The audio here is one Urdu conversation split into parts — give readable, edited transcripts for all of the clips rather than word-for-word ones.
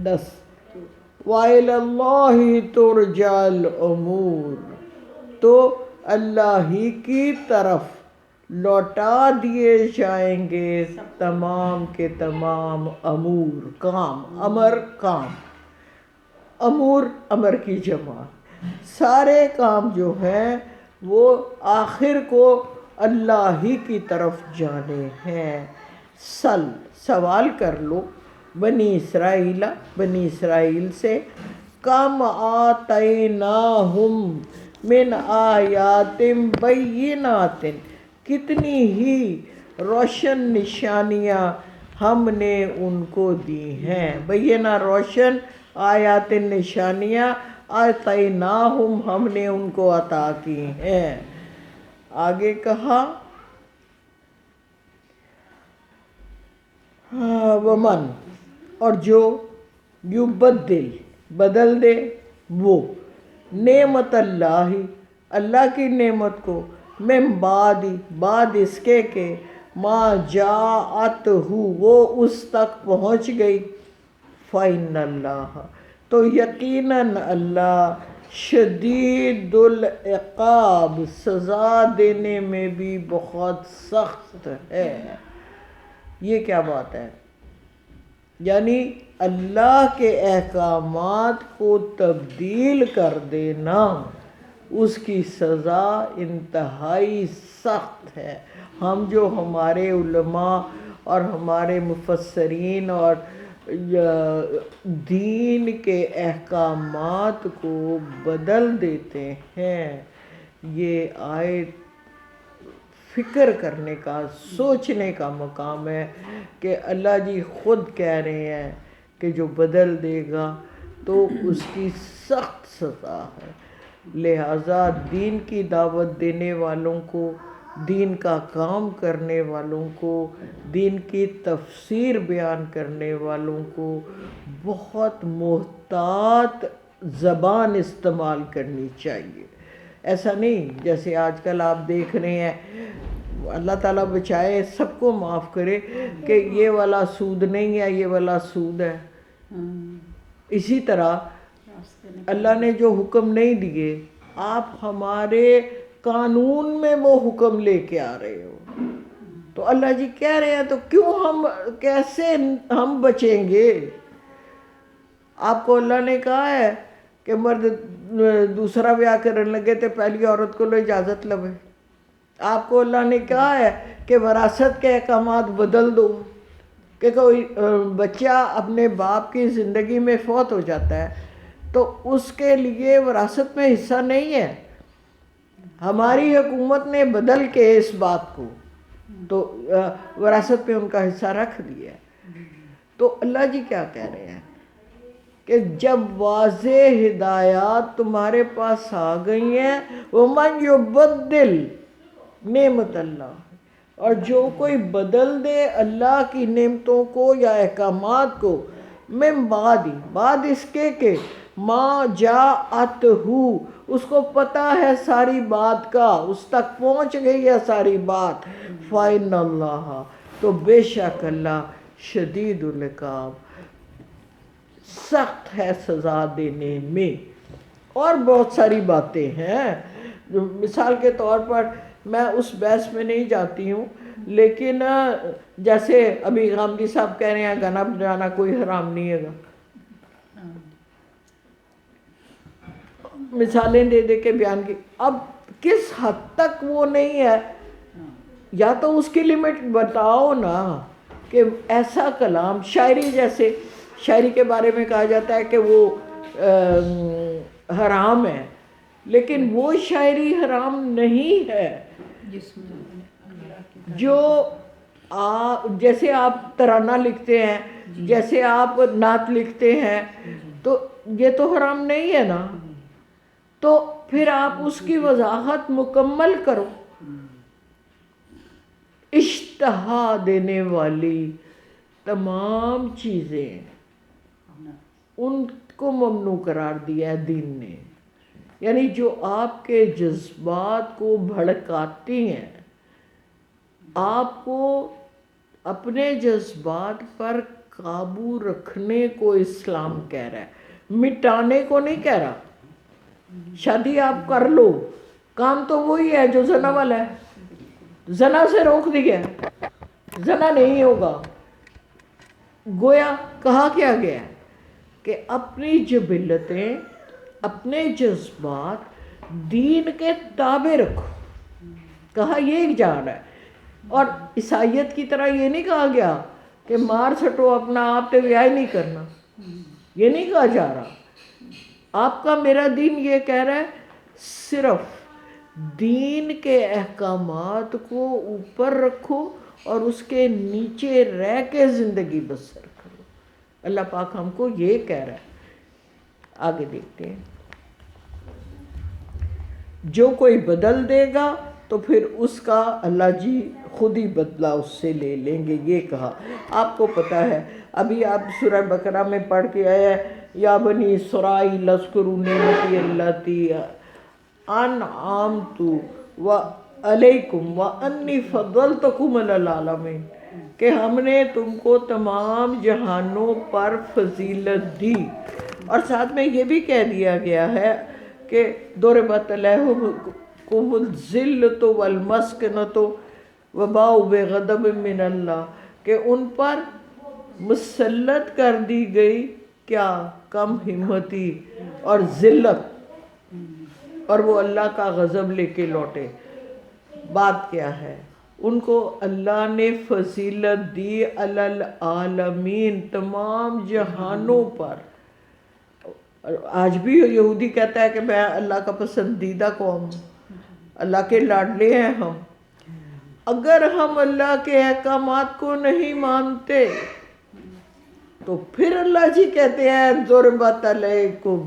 10 وَإِلَى اللَّهِ تُرْجَعُ الْأُمُورُ، تو اللہ ہی کی طرف لوٹا دیے جائیں گے تمام کے تمام امور، کام، امر کام، امور امر کی جمع، سارے کام جو ہیں وہ آخر کو اللہ ہی کی طرف جانے ہیں۔ سوال کر لو بنی اسرائیل سے، کم آتیناہم من آیات بینات، کتنی ہی روشن نشانیاں ہم نے ان کو دی ہیں، بینہ روشن، آیات نشانیاں، آتیناہم ہم نے ان کو عطا کی ہیں۔ آگے کہا ومن، اور جو یبدل بدل دے وہ نعمت اللہ کی نعمت کو، من بعد اس کے کہ ما جاءتہ وہ اس تک پہنچ گئی، فإن اللہ، تو یقیناً اللہ شدید العقاب، سزا دینے میں بھی بہت سخت ہے۔ یہ کیا بات ہے؟ یعنی اللہ کے احکامات کو تبدیل کر دینا، اس کی سزا انتہائی سخت ہے۔ ہم جو ہمارے علماء اور ہمارے مفسرین اور دین کے احکامات کو بدل دیتے ہیں، یہ آیت فکر کرنے کا، سوچنے کا مقام ہے کہ اللہ جی خود کہہ رہے ہیں کہ جو بدل دے گا تو اس کی سخت سزا ہے۔ لہٰذا دین کی دعوت دینے والوں کو، دین کا کام کرنے والوں کو، دین کی تفسیر بیان کرنے والوں کو بہت محتاط زبان استعمال کرنی چاہیے۔ ایسا نہیں جیسے آج کل آپ دیکھ رہے ہیں، اللہ تعالیٰ بچائے، سب کو معاف کرے، کہ یہ والا سود نہیں ہے، یہ والا سود ہے۔ اسی طرح اللہ نے جو حکم نہیں دیے، آپ ہمارے قانون میں وہ حکم لے کے آ رہے ہو، تو اللہ جی کہہ رہے ہیں تو کیسے ہم بچیں گے؟ آپ کو اللہ نے کہا ہے کہ مرد دوسرا بیاہ کرنے لگے تو پہلی عورت کو لو اجازت لوے۔ آپ کو اللہ نے کہا ہے کہ وراثت کے احکامات بدل دو، کہ کوئی بچہ اپنے باپ کی زندگی میں فوت ہو جاتا ہے تو اس کے لیے وراثت میں حصہ نہیں ہے۔ ہماری حکومت نے بدل کے اس بات کو تو وراثت پہ ان کا حصہ رکھ دیا ہے۔ تو اللہ جی کیا کہہ رہے ہیں کہ جب واضح ہدایات تمہارے پاس آ گئی ہیں، وَمَنْ يُبَدِّلْ نعمت اللہ، اور جو کوئی بدل دے اللہ کی نعمتوں کو یا احکامات کو، من بعد اس کے کہ ما جاءتہ، اس کو پتہ ہے ساری بات کا، اس تک پہنچ گئی ہے ساری بات، فإن اللہ، تو بے شک اللہ شدید العقاب، سخت ہے سزا دینے میں۔ اور بہت ساری باتیں ہیں، مثال کے طور پر میں اس بحث میں نہیں جاتی ہوں، لیکن جیسے ابھی غامدی صاحب کہہ رہے ہیں گانا بجانا کوئی حرام نہیں ہے گا، مثالیں دے دے کے بیان کی، اب کس حد تک وہ نہیں ہے، یا تو اس کی لمٹ بتاؤ نا، کہ ایسا کلام شاعری، جیسے شاعری کے بارے میں کہا جاتا ہے کہ وہ حرام ہے، لیکن وہ شاعری حرام نہیں ہے جو جیسے آپ ترانہ لکھتے ہیں، جیسے آپ نعت لکھتے ہیں، تو یہ تو حرام نہیں ہے نا، تو پھر آپ اس کی وضاحت مکمل کرو۔ اشتہا دینے والی تمام چیزیں ان کو ممنوع قرار دیا ہے دین نے، یعنی جو آپ کے جذبات کو بھڑکاتی ہیں، آپ کو اپنے جذبات پر قابو رکھنے کو اسلام کہہ رہا ہے، مٹانے کو نہیں کہہ رہا۔ شادی آپ کر لو، کام تو وہی ہے جو زنا والا ہے، زنا سے روک دیا، زنا نہیں ہوگا۔ گویا کہا کیا گیا ہے کہ اپنی جبلتیں، اپنے جذبات دین کے تابع رکھو، کہا یہ جا رہا ہے۔ اور عیسائیت کی طرح یہ نہیں کہا گیا کہ مار سٹو اپنا آپ تے ویاہ نہیں کرنا، یہ نہیں کہا جا رہا۔ آپ کا میرا دین یہ کہہ رہا ہے صرف دین کے احکامات کو اوپر رکھو اور اس کے نیچے رہ کے زندگی بسر کرو۔ اللہ پاک ہم کو یہ کہہ رہا ہے۔ آگے دیکھتے ہیں، جو کوئی بدل دے گا تو پھر اس کا اللہ جی خود ہی بدلہ اس سے لے لیں گے، یہ کہا۔ آپ کو پتہ ہے، ابھی آپ سورہ بقرہ میں پڑھ کے آئے ہیں، یا بنی اسرائیل اذکروا نعمتی التی انعمت علیکم وانی فضلتکم علی العالمین، کہ ہم نے تم کو تمام جہانوں پر فضیلت دی۔ اور ساتھ میں یہ بھی کہہ دیا گیا ہے کہ ضربت علیہم الذلۃ والمسکنۃ وباؤوا بغضب من اللہ، کہ ان پر مسلط کر دی گئی کیا؟ کم ہمتی اور ذلت، اور وہ اللہ کا غضب لے کے لوٹے۔ بات کیا ہے؟ ان کو اللہ نے فضیلت دی علی العالمین، تمام جہانوں پر۔ آج بھی یہودی کہتا ہے کہ میں اللہ کا پسندیدہ قوم ہوں، اللہ کے لاڈلے ہیں ہم۔ اگر ہم اللہ کے احکامات کو نہیں مانتے تو پھر اللہ جی کہتے ہیں ضربت علیکم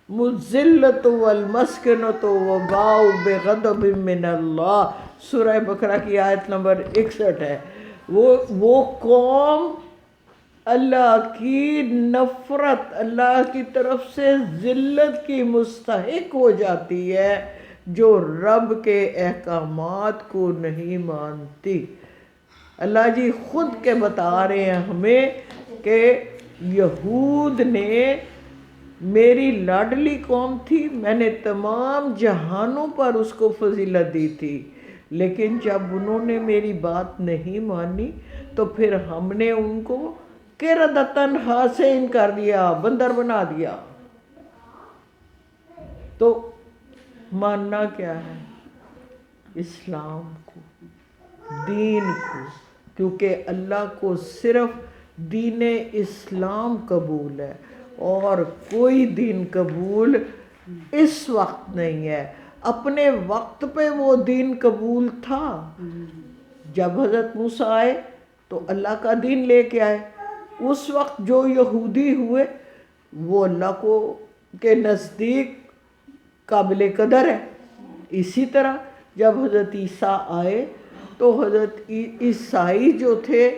الذلۃ والمسکنۃ وباؤوا بغضب من اللہ، سورہ بقرہ کی آیت نمبر 61 ہے۔ وہ قوم اللہ کی نفرت، اللہ کی طرف سے ذلت کی مستحق ہو جاتی ہے جو رب کے احکامات کو نہیں مانتی۔ اللہ جی خود کے بتا رہے ہیں ہمیں کہ یہود نے میری لاڈلی قوم تھی، میں نے تمام جہانوں پر اس کو فضیلت دی تھی، لیکن جب انہوں نے میری بات نہیں مانی تو پھر ہم نے ان کو قردۃ خاسئین کر دیا، بندر بنا دیا۔ تو ماننا کیا ہے؟ اسلام کو، دین کو، کیونکہ اللہ کو صرف دین اسلام قبول ہے اور کوئی دین قبول اس وقت نہیں ہے۔ اپنے وقت پہ وہ دین قبول تھا، جب حضرت موسیٰ آئے تو اللہ کا دین لے کے آئے۔ اس وقت جو یہودی ہوئے وہ اللہ کو کے نزدیک قابل قدر ہے۔ اسی طرح جب حضرت عیسیٰ آئے تو حضرت عیسائی جو تھے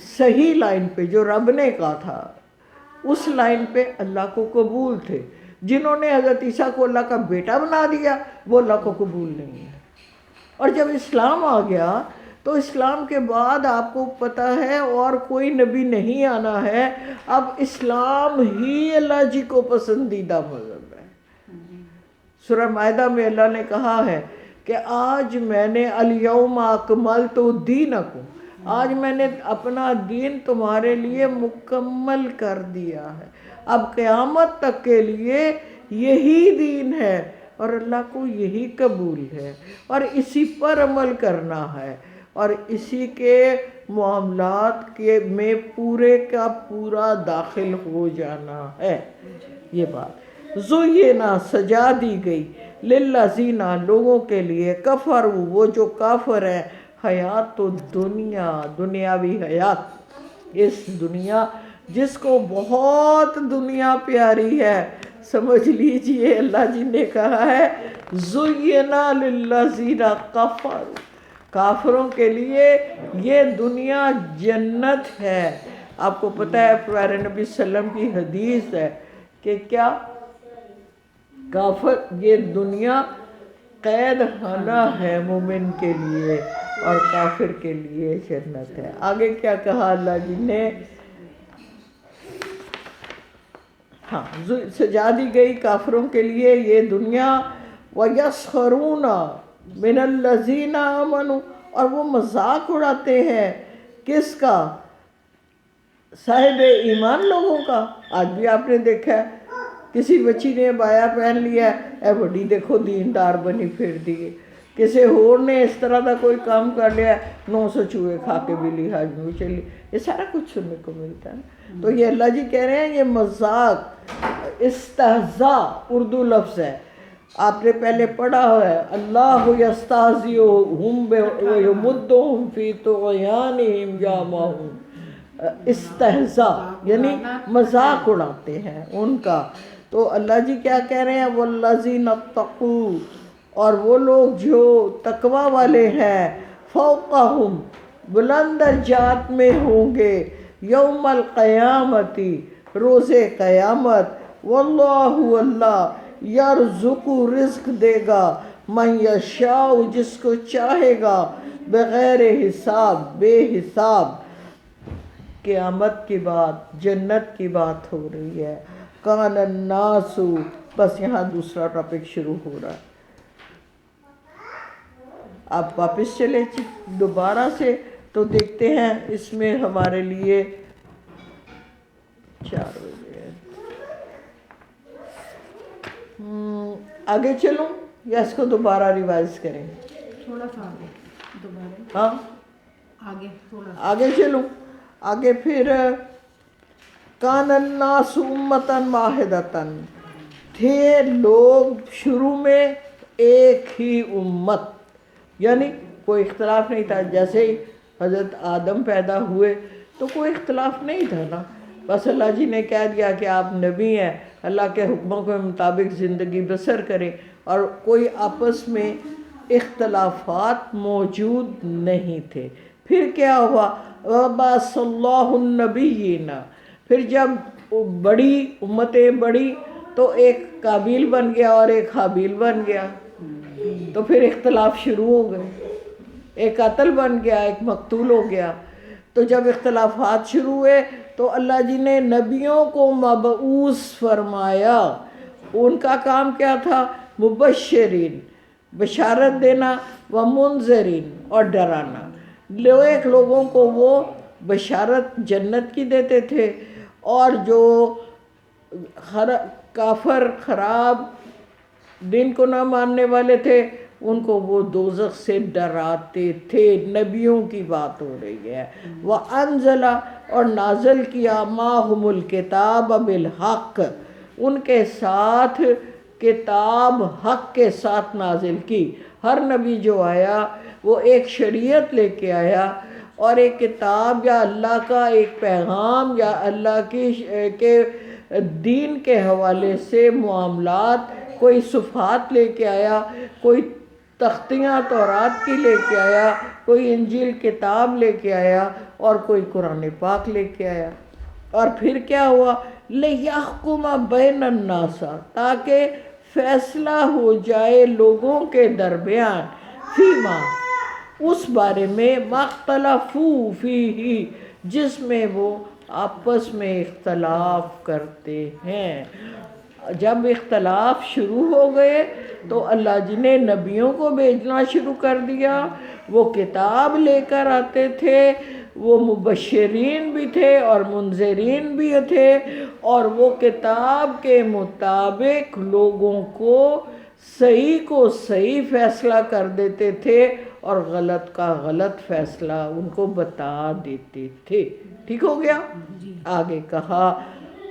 صحیح لائن پہ، جو رب نے کہا تھا اس لائن پہ اللہ کو قبول تھے۔ جنہوں نے حضرت عیسیٰ کو اللہ کا بیٹا بنا دیا وہ اللہ کو قبول نہیں ہے۔ اور جب اسلام آ گیا تو اسلام کے بعد آپ کو پتہ ہے اور کوئی نبی نہیں آنا ہے، اب اسلام ہی اللہ جی کو پسندیدہ مذہب ہے۔ سورہ مائدہ میں اللہ نے کہا ہے کہ آج میں نے الیوم اکملت دینکم، آج میں نے اپنا دین تمہارے لیے مکمل کر دیا ہے۔ اب قیامت تک کے لیے یہی دین ہے اور اللہ کو یہی قبول ہے اور اسی پر عمل کرنا ہے اور اسی کے معاملات کے میں پورے کا پورا داخل ہو جانا ہے۔ یہ بات زینا سجا دی گئی للذین لوگوں کے لیے کفروا وہ جو کافر ہیں، حیات دنیا دنیاوی حیات، اس دنیا جس کو بہت دنیا پیاری ہے، سمجھ لیجئے اللہ جی نے کہا ہے زینا للذین کفروا، کافروں کے لیے یہ دنیا جنت ہے۔ آپ کو پتہ ہے پیارے نبی صلی اللہ علیہ وسلم کی حدیث ہے کہ کیا کافر یہ دنیا قید خانہ ہے مومن کے لیے اور کافر کے لیے جنت ہے۔ آگے کیا کہا اللہ جی نے ہاں سجا دی گئی کافروں کے لیے یہ دنیا، وَيَسْخَرُونَ مِنَ الَّذِينَ آمَنُوا، اور وہ مذاق اڑاتے ہیں کس کا؟ صاحب ایمان لوگوں کا۔ آج بھی آپ نے دیکھا ہے کسی بچی نے بایا پہن لیا ہے، اے بڑی دیکھو دیندار بنی پھر دی، کسی اور نے اس طرح کا کوئی کام کر لیا ہے، 900 چوہے کھا کے بلی حج میں چلی، یہ سارا کچھ سننے کو ملتا ہے۔ تو یہ اللہ جی کہہ رہے ہیں یہ مذاق، استہزاء اردو لفظ ہے، آپ نے پہلے پڑھا ہے، اللہ یستہزئ ویمدہم فی طغیانہم یعمہون، استہزاء یعنی مذاق اڑاتے ہیں ان کا۔ تو اللہ جی کیا کہہ رہے ہیں؟ والذین اتقوا، اور وہ لوگ جو تقوی والے ہیں، فوقہم بلند درجات میں ہوں گے، یوم القیامتی روز قیامت، واللہ اللہ یرزق رزق دے گا، من یشاء جس کو چاہے گا، بغیر حساب بے حساب۔ قیامت کی بات، جنت کی بات ہو رہی ہے۔ کان الناس، بس یہاں دوسرا ٹاپک شروع ہو رہا ہے۔ آپ واپس چلے دوبارہ سے تو دیکھتے ہیں اس میں ہمارے لیے 4 بجے آگے چلوں یا اس کو دوبارہ ریوائز کریں؟ تھوڑا سا آگے دوبارہ، ہاں آگے تھوڑا سا آگے چلوں۔ آگے پھر کان الناس امتاً واحدتاً، تھے لوگ شروع میں ایک ہی امت، یعنی کوئی اختلاف نہیں تھا۔ جیسے ہی حضرت آدم پیدا ہوئے تو کوئی اختلاف نہیں تھا نا، بس اللہ جی نے کہہ دیا کہ آپ نبی ہیں، اللہ کے حکموں کے مطابق زندگی بسر کریں، اور کوئی آپس میں اختلافات موجود نہیں تھے۔ پھر کیا ہوا؟ وَبَعَثَ اللَّهُ النَّبِيِّينَ، پھر جب بڑی امتیں بڑی تو ایک قابیل بن گیا اور ایک حابیل بن گیا، تو پھر اختلاف شروع ہو گئے، ایک قاتل بن گیا ایک مقتول ہو گیا۔ تو جب اختلافات شروع ہوئے تو اللہ جی نے نبیوں کو مبعوث فرمایا۔ ان کا کام کیا تھا؟ مبشرین، بشارت دینا، ومنذرین، اور ڈرانا۔ ایک لوگوں کو وہ بشارت جنت کی دیتے تھے، اور جو کافر خراب دین کو نہ ماننے والے تھے ان کو وہ دوزخ سے ڈراتے تھے۔ نبیوں کی بات ہو رہی ہے۔ وَأَنزَلَ، اور نازل کیا، مَعَهُمُ الْكِتَابَ بِالْحَقِّ، ان کے ساتھ کتاب حق کے ساتھ نازل کی۔ ہر نبی جو آیا وہ ایک شریعت لے کے آیا، اور ایک کتاب یا اللہ کا ایک پیغام یا اللہ کے دین کے حوالے سے معاملات، کوئی صفحات لے کے آیا، کوئی تختیاں تورات کی لے کے آیا، کوئی انجیل کتاب لے کے آیا، اور کوئی قرآن پاک لے کے آیا۔ اور پھر کیا ہوا؟ لِيَحْكُمَ بَيْنَ النَّاسَ، تاکہ فیصلہ ہو جائے لوگوں کے درمیان، فیما، اس بارے میں، مَخْتَلَفُوا فِيهِ، جس میں وہ آپس میں اختلاف کرتے ہیں۔ جب اختلاف شروع ہو گئے تو اللہ جی نے نبیوں کو بھیجنا شروع کر دیا۔ وہ کتاب لے کر آتے تھے، وہ مبشرین بھی تھے اور منذرین بھی تھے، اور وہ کتاب کے مطابق لوگوں کو صحیح فیصلہ کر دیتے تھے، اور غلط کا غلط فیصلہ ان کو بتا دیتے تھے۔ ٹھیک ہو گیا؟ آگے کہا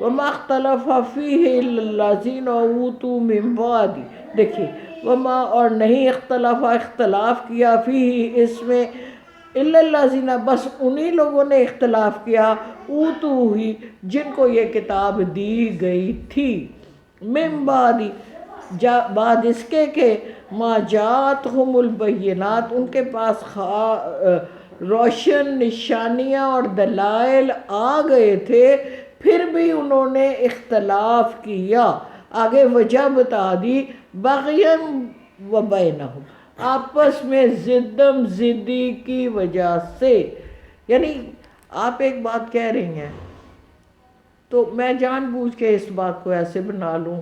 وَمَا اخْتَلَفَ فِيهِ إِلَّا الَّذِينَ أُوتُوا مِن بَعْدِ، دیکھیے وما، اور نہیں اختلاف کیا فِيهِ، اس میں، إِلَّا الَّذِينَ، بس انہی لوگوں نے اختلاف کیا، اوتو ہی، جن کو یہ کتاب دی گئی تھی، من بعد، بعد اس کے کہ ما جاءتہم البینات، ان کے پاس روشن نشانیاں اور دلائل آ گئے تھے، پھر بھی انہوں نے اختلاف کیا۔ آگے وجہ بتا دی، بغیم و بینہم، آپس میں ضدم ضدی کی وجہ سے۔ یعنی آپ ایک بات کہہ رہی ہیں تو میں جان بوجھ کے اس بات کو ایسے بنا لوں،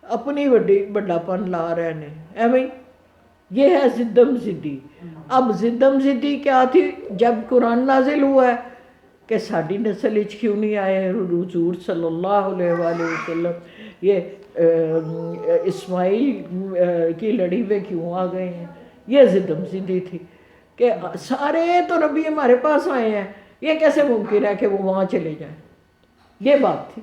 اپنی بڑاپن لا رہے نے اے بھائی، یہ ہے زدم زدی۔ اب زدم زدی کیا تھی؟ جب قرآن نازل ہوا ہے کہ ساڈی نسل وچ کیوں نہیں آئے حضور صلی اللہ علیہ وآلہ وسلم، یہ اسماعیل کی لڑی میں کیوں آ گئے ہیں، یہ زدم زدی تھی کہ سارے تو نبی ہمارے پاس آئے ہیں، یہ کیسے ممکن ہے کہ وہ وہاں چلے جائیں، یہ بات تھی،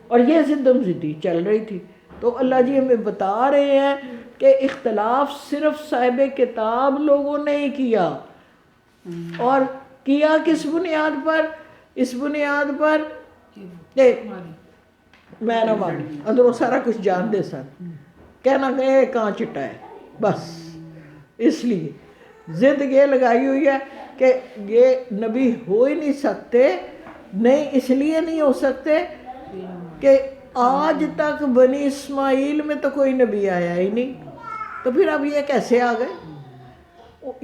اور یہ زدم زدی چل رہی تھی۔ تو اللہ جی ہمیں بتا رہے ہیں کہ اختلاف صرف صاحب کتاب لوگوں نے ہی کیا، اور کیا کس بنیاد پر؟ اس بنیاد پر کہ میں نہ مانی، اندروں سارا کچھ جانتے سن، کہنا کہ یہ کہاں چٹا ہے، بس اس لیے ضد یہ لگائی ہوئی ہے کہ یہ نبی ہو ہی نہیں سکتے، نہیں اس لیے نہیں ہو سکتے کہ آج تک بنی اسماعیل میں تو کوئی نبی آیا ہی نہیں، تو پھر اب یہ کیسے آ گئے؟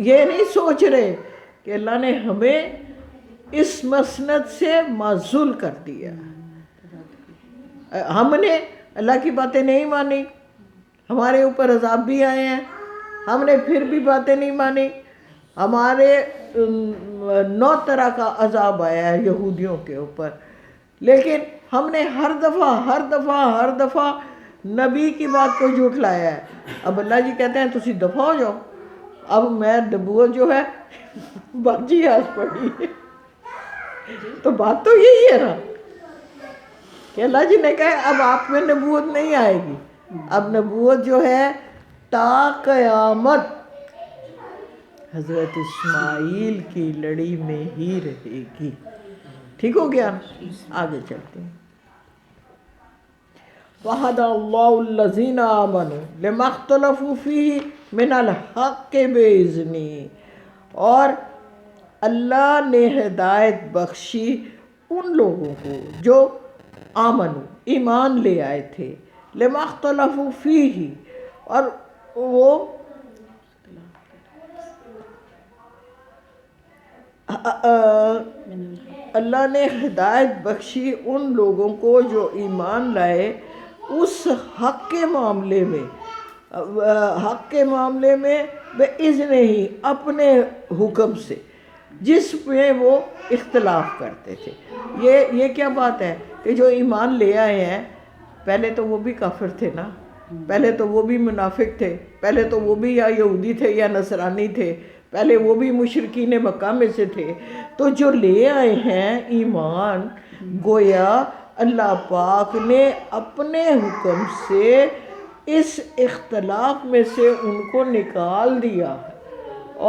یہ نہیں سوچ رہے کہ اللہ نے ہمیں اس مسند سے معزول کر دیا، ہم نے اللہ کی باتیں نہیں مانی، ہمارے اوپر عذاب بھی آئے ہیں، ہم نے پھر بھی باتیں نہیں مانی، ہمارے 9 طرح کا عذاب آیا ہے یہودیوں کے اوپر، لیکن ہم نے ہر دفعہ نبی کی بات کو جھٹلایا ہے۔ اب اللہ جی کہتے ہیں تسی دفع ہو جاؤ، اب میں نبوت جو ہے باجی آج پڑھی ہے، تو بات تو یہی ہے نا کہ اللہ جی نے کہا اب آپ میں نبوت نہیں آئے گی، اب نبوت جو ہے تا قیامت حضرت اسماعیل کی لڑی میں ہی رہے گی۔ ٹھیک ہو گیا؟ آگے چلتے ہیں۔ وَهَدَى اللَّهُ الَّذِينَ آمَنُوا لِمَا اخْتَلَفُوا فِيهِ مِنَ الْحَقِّ بِإِذْنِهِ، اور اللہ نے ہدایت بخشی ان لوگوں کو جو آمنو ایمان لے آئے تھے، لِمَا اخْتَلَفُوا فِيهِ، اور وہ اللہ نے ہدایت بخشی ان لوگوں کو جو ایمان لائے اس حق کے معاملے میں، بِإِذْنِ ہی، اپنے حکم سے، جس میں وہ اختلاف کرتے تھے۔ یہ کیا بات ہے کہ جو ایمان لے آئے ہیں، پہلے تو وہ بھی کافر تھے نا، پہلے تو وہ بھی منافق تھے، پہلے تو وہ بھی یا یہودی تھے یا نصرانی تھے، پہلے وہ بھی مشرکین مکہ میں سے تھے، تو جو لے آئے ہیں ایمان، گویا اللہ پاک نے اپنے حکم سے اس اختلاف میں سے ان کو نکال دیا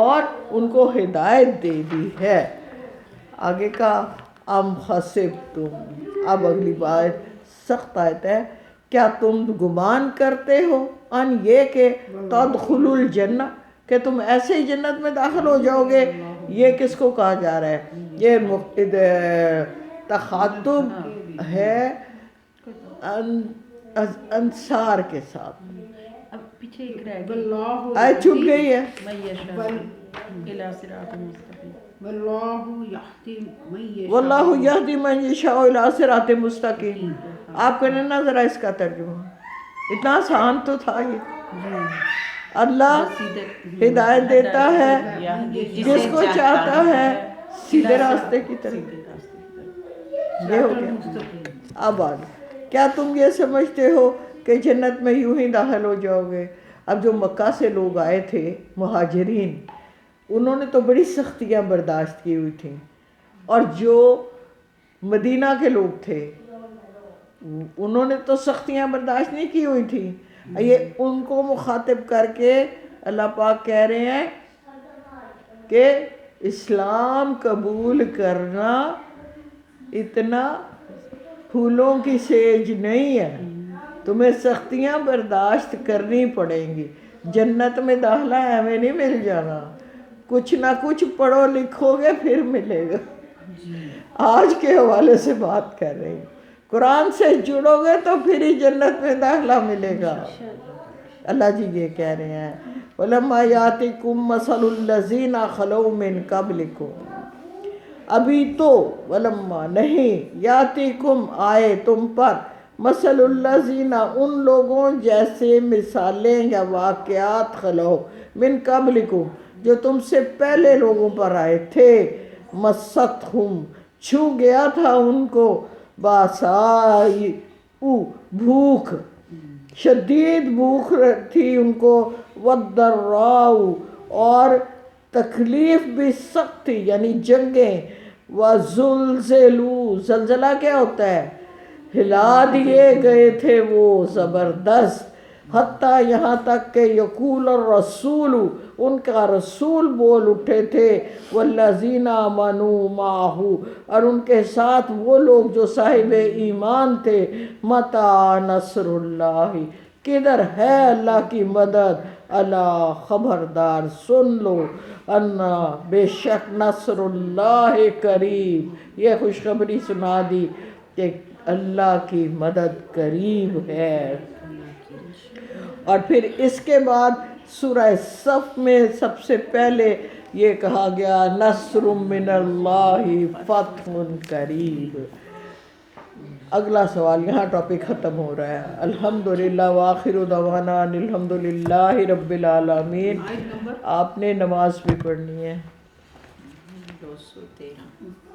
اور ان کو ہدایت دے دی ہے۔ آگے کا ام حسبتم، اب اگلی بات سخت آیت ہے، کیا تم گمان کرتے ہو ان یہ کہ تدخلوا الجنہ، کہ تم ایسے ہی جنت میں داخل ہو جاؤ گے؟ یہ کس کو کہا جا رہا ہے؟ یہ تخاطب ہے انصار کے ساتھ۔ اب پیچھے ایک رہ گئی، آیت چھوٹ گئی ہے۔ واللہ یہدی من یشاء الی صراط مستقیم۔ آپ کریں نا ذرا اس کا ترجمہ، اتنا آسان تو تھا یہ۔ اللہ ہدایت دیتا ہے جس کو چاہتا ہے سیدھے راستے کی طرف۔ یہ ہو گیا۔ اب آگے، کیا تم یہ سمجھتے ہو کہ جنت میں یوں ہی داخل ہو جاؤ گے؟ اب جو مکہ سے لوگ آئے تھے مہاجرین، انہوں نے تو بڑی سختیاں برداشت کی ہوئی تھیں، اور جو مدینہ کے لوگ تھے انہوں نے تو سختیاں برداشت نہیں کی ہوئی تھیں۔ یہ ان کو مخاطب کر کے اللہ پاک کہہ رہے ہیں کہ اسلام قبول کرنا اتنا پھولوں کی سیج نہیں ہے، تمہیں سختیاں برداشت کرنی پڑیں گی، جنت میں داخلہ ہمیں نہیں مل جانا، کچھ نہ کچھ پڑھو لکھو گے پھر ملے گا۔ آج کے حوالے سے بات کر رہی ہوں، قرآن سے جڑو گے تو پھر ہی جنت میں داخلہ ملے گا۔ اللہ جی یہ کہہ رہے ہیں وَلَمَّا يَأْتِكُم مَّثَلُ الَّذِينَ خَلَوْا مِن قَبْلِكُم، ابھی تو ولما نہیں یاتیکم آئے تم پر مثل الذین ان لوگوں جیسے مثالیں یا واقعات خلو من قبلکم جو تم سے پہلے لوگوں پر آئے تھے مستہم چھو گیا تھا ان کو باسائی بھوک شدید بھوک تھی ان کو ودراؤ اور تکلیف بھی سخت تھی یعنی جنگیں وزلزلوا زلزلہ کیا ہوتا ہے ہلا دیے گئے تھے وہ زبردست حتیٰ یہاں تک کہ یقول الرسول ان کا رسول بول اٹھے تھے والذین آمنوا معہ اور ان کے ساتھ وہ لوگ جو صاحب ایمان تھے متی نصر اللہ کدھر ہے اللہ کی مدد اللہ خبردار سن لو انا بے شک نصر اللہ قریب یہ خوشخبری سنا دی کہ اللہ کی مدد قریب ہے۔ اور پھر اس کے بعد سورہ صف میں سب سے پہلے یہ کہا گیا نصر من اللہ فتح قریب۔ اگلا سوال یہاں ٹاپک ختم ہو رہا ہے۔ الحمدللہ وآخر دعوانا ان الحمدللہ رب العالمین۔ آپ نے نماز بھی پڑھنی ہے۔ 213